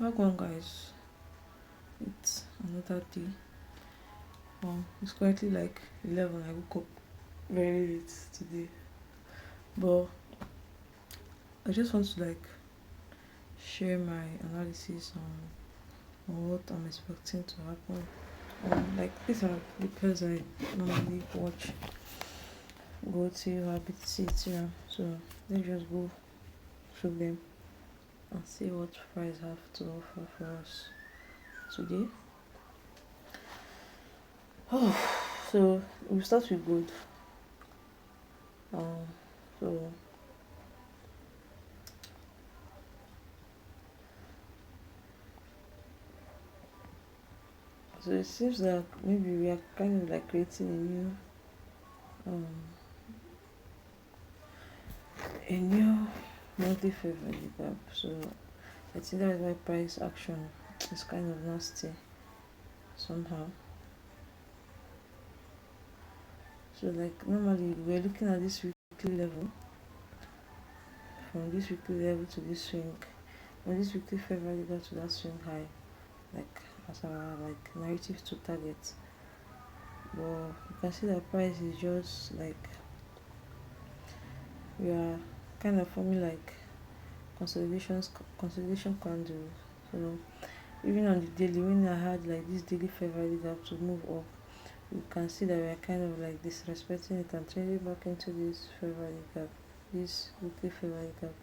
Welcome, guys. It's another day. It's currently like 11. I woke up very late today, but I just want to like share my analysis on what I'm expecting to happen. Like these are the pairs I normally watch. Go to Habit City, so let's just go through them and see what price have to offer for us today. So we start with gold. Um, so So it seems that maybe we are kind of like creating um a new monthly fair value gap. So I think that is why price action is kind of nasty somehow. So like normally we're looking at this weekly level, from this weekly level to this swing, from this weekly fair value gap to that swing high, like as our like narrative to target. But you can see that price is just like we are kind of forming like consolidation candle. So even on the daily, when I had like this daily fair value gap to move up, you can see that we are kind of like disrespecting it and trending back into this fair value gap, this weekly fair value gap.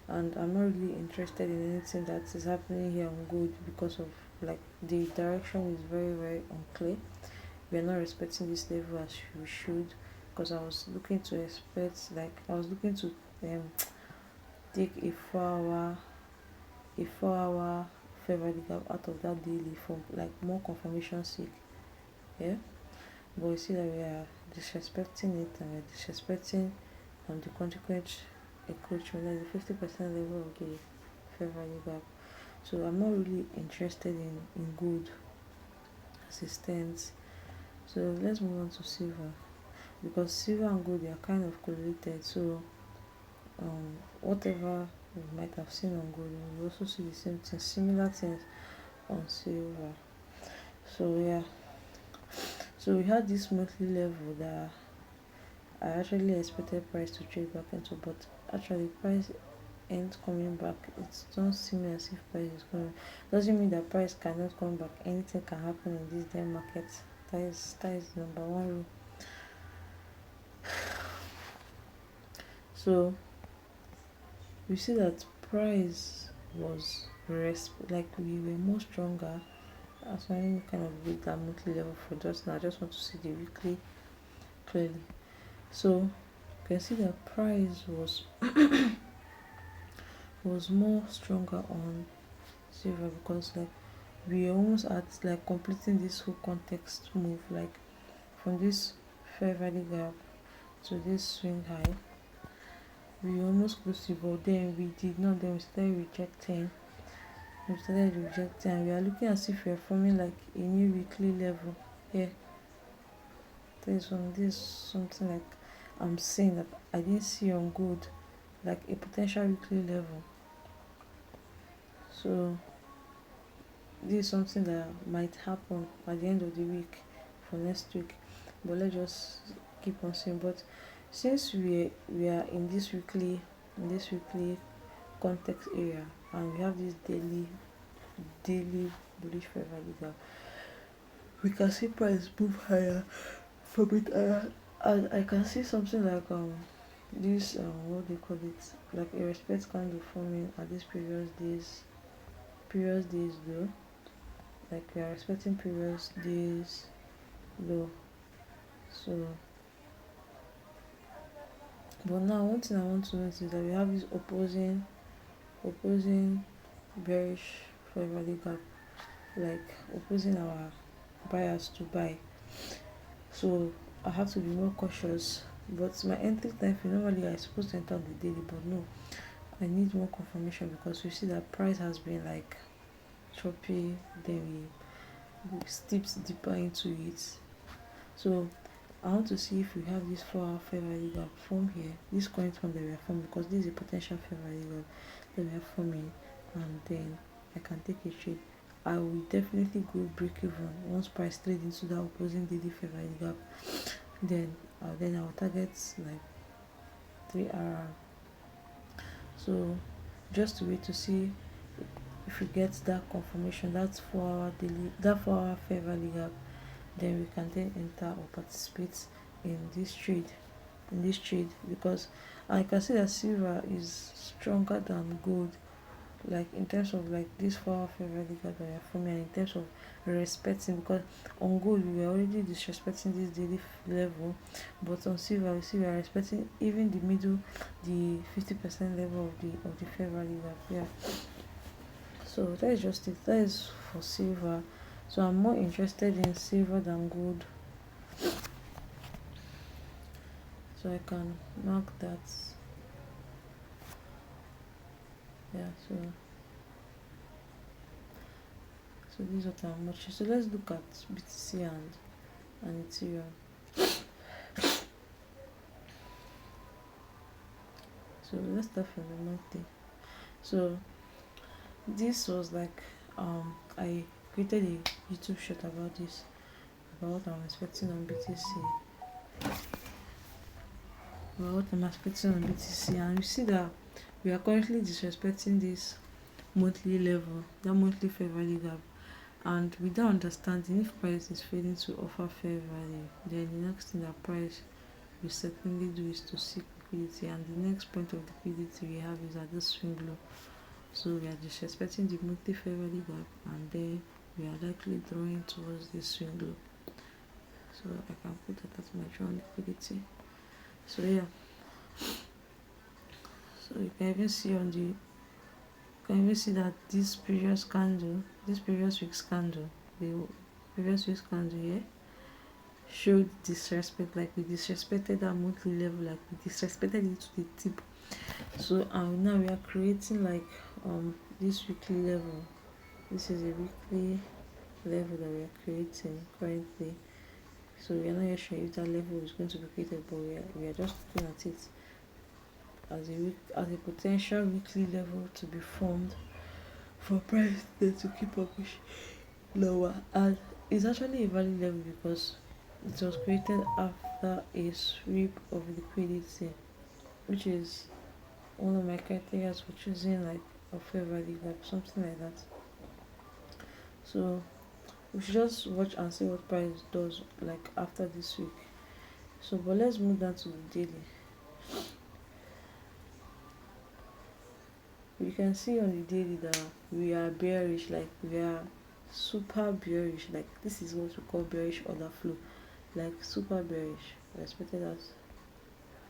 And I'm not really interested in anything that is happening here on gold because of like the direction is very unclear. We are not respecting this level as we should, because I was looking to expect, like I was looking to take a 4 hour fair value gap out of that daily for like more confirmation sake. Yeah, but we see that we are disrespecting it, and we're disrespecting the consequent encroachment, like the 50% level of the fair value gap. So I'm not really interested in gold as it stands. So let's move on to silver, because silver and gold, they are kind of correlated. So whatever we might have seen on gold, we also see the same thing, similar things on silver. So yeah, so we had this monthly level that I actually expected price to trade back into, but actually price ain't coming back. It don't seem as if price is coming. Doesn't mean that price cannot come back. Anything can happen in this damn market. That is number one rule. So we see that price was like we were more stronger. As I kind of read that monthly level for just now. I just want to see the weekly clearly. So you can see that price was more stronger on silver, because like we almost at like completing this whole context move, like from this fair value gap to this swing high. We almost close to, but then we did not. Then we started rejecting. And we are looking as if we are forming like a new weekly level here. This something like I'm saying that I didn't see on gold, like a potential weekly level. So this is something that might happen at the end of the week for next week. But let's just keep on seeing. But since we are in this weekly context area, and we have this daily bullish fair value gap, we can see price move higher from it higher. And I can see something like this what they call it, like a respect candle forming at this previous days low. Like we are expecting previous days low. So but now one thing I want to notice is that we have this opposing bearish fair value gap, like opposing our buyers to buy. So I have to be more cautious. But my entry time frame, normally I supposed to enter on the daily, but no, I need more confirmation, because we see that price has been like choppy, then we steps deeper into it. So I want to see if we have this 4 hour fair value gap form here, this current one that we are forming, because this is a potential fair value gap that we are forming, and then I can take a trade. I will definitely go break even once price trade into that opposing daily fair value gap. Then I'll target like 3 RR. So just to wait to see if we get that confirmation, that's 4 hour daily, that 4 hour fair value gap, then we can then enter or participate in this trade because I can see that silver is stronger than gold, like in terms of like this 4 hour fair value gap that for me, and in terms of respecting, because on gold we were already disrespecting this daily level, but on silver we see we are respecting even the middle, the 50% level of the fair value gap. Yeah, so that is just it. That is for silver. So I'm more interested in silver than gold, so I can mark that. Yeah, so this is what I'm watching. So let's look at BTC and Ethereum. So let's start from the monthly. So this was like I created a YouTube short about this, about what I'm expecting on BTC, and we see that we are currently disrespecting this monthly level, that monthly fair value gap. And without understanding, if price is failing to offer fair value, then the next thing that price will certainly do is to seek liquidity. And the next point of liquidity we have is at this swing low. So we are disrespecting the monthly fair value gap, and then we are likely drawing towards this swing low. So I can put that as my drawn liquidity. So yeah. So you can even see that this previous week's candle, the previous week's candle here showed disrespect, like we disrespected that monthly level, like we disrespected it to the tip. So now we are creating like this weekly level. This is a weekly level that we are creating currently. So we are not yet sure if that level is going to be created, but we are just looking at it as a potential weekly level to be formed for price to keep up lower. And it's actually a valid level because it was created after a sweep of liquidity, which is one of my criteria for choosing like a fair value gap, something like that. So we should just watch and see what price does like after this week. So but let's move down to the daily. You can see on the daily that we are bearish, like we are super bearish, like this is what we call bearish order flow, like super bearish. Respected as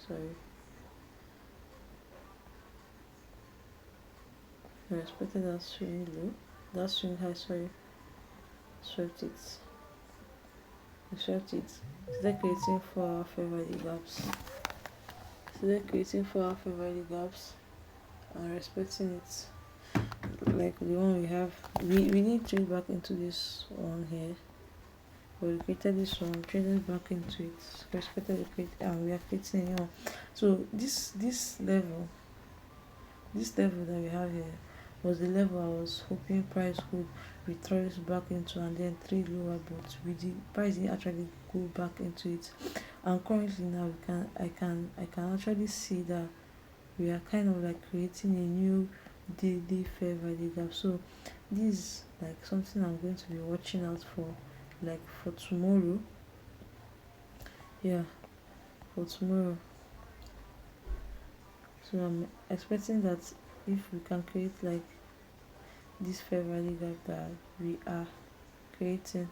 sorry respected as swing low, that swing high, sorry, swept it swept it. Start creating 4 hour fair value gaps, and respecting it, like the one we have. We need to trade back into this one here, but we created this one, traded back into it, respected the create, and we are creating a new one. So this level that we have here was the level I was hoping price could retrace back into and then trade lower, but price didn't actually go back into it. And currently now I can actually see that we are kind of like creating a new daily fair value gap. So this is like something I'm going to be watching out for, like for tomorrow. Yeah, for tomorrow. So I'm expecting that if we can create like this fair value gap that we are creating,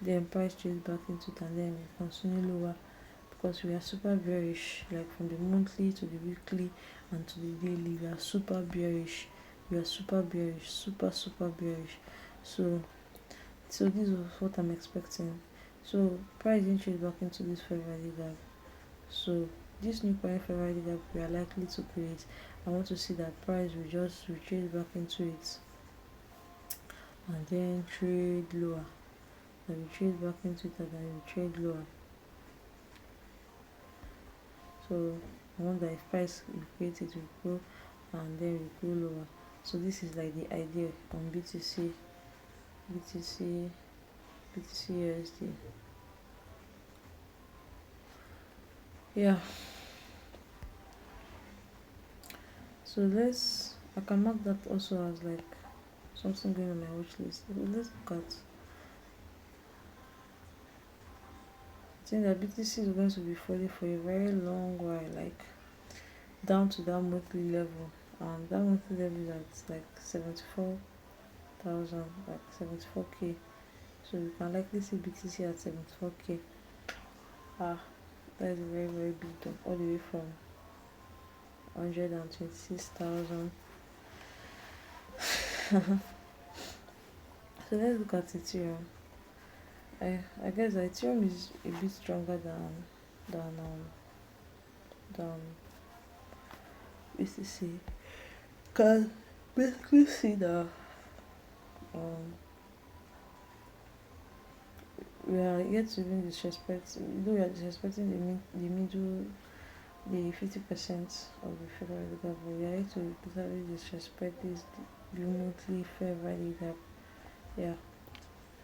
then price trade back into it and then we continue lower, because we are super bearish, like from the monthly to the weekly and to the daily. We are super bearish, super bearish. So this is what I'm expecting. So price didn't trade back into this fair value gap, so this new current fair value gap we are likely to create, I want to see that price will just retreat back into it and then trade lower, and retreat back into it and then trade lower. So I want that if price will create it will go and then we go lower. So this is like the idea on BTC, BTC USD. Yeah. So I can mark that also as like something going on my watch list. Let's look at. I think that BTC is going to be falling for a very long while, like down to that monthly level. And that monthly level is at like 74,000, like 74k. So you can likely see BTC at 74k. Ah, that is a very, very big jump, all the way from 126,000. So let's look at Ethereum. I guess that Ethereum is a bit stronger than BTC. Can basically see that um we are yet to even disrespect, though we are disrespecting the middle, the 50% of the fair value gap, but we are yet to totally disrespect this the monthly fair value gap. Yeah.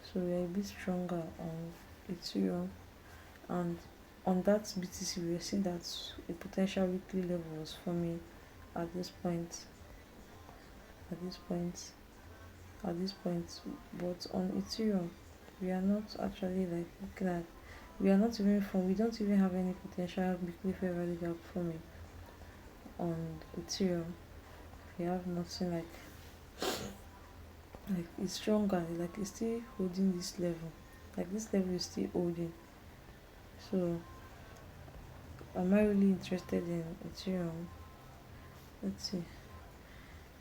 So we are a bit stronger on Ethereum, and on that BTC we are seeing that a potential weekly level was forming at this point. At this point, at this point, but on Ethereum we are not actually like looking at, we are not even from, we don't even have any potential weekly fair value gap forming on Ethereum. We have nothing like it's stronger, like it's still holding this level, like this level is still holding. So am I really interested in Ethereum? Let's see.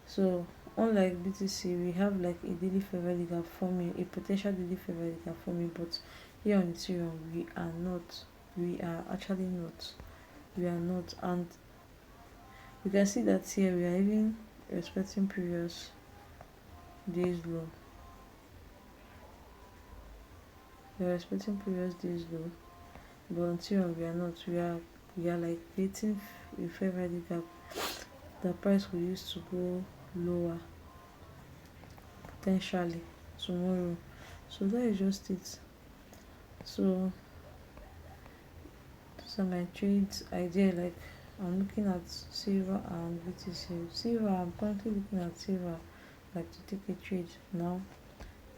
So unlike BTC, we have like a daily fair value gap forming, a potential daily fair value gap forming, but here on Ethereum we are not. We are actually not. We are not, and you can see that here we are even respecting previous days low. We are respecting previous days low, but on Ethereum we are not. We are like creating a fair value gap. The price will use to go lower potentially tomorrow. So that is just it. So those are my trades idea. Like I'm looking at silver and BTC. Silver, I'm currently looking at silver like to take a trade now.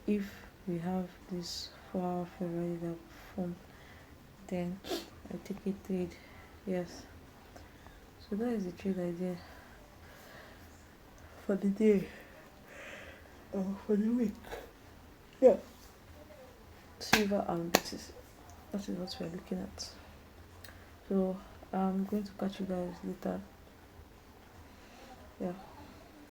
If we have this 4 hour fair value gap form, then I take a trade. Yes. So that is the trade idea for the day or for the week. Yeah. Silver and BTC. That is what we're looking at. So I'm going to catch you guys later. Yeah.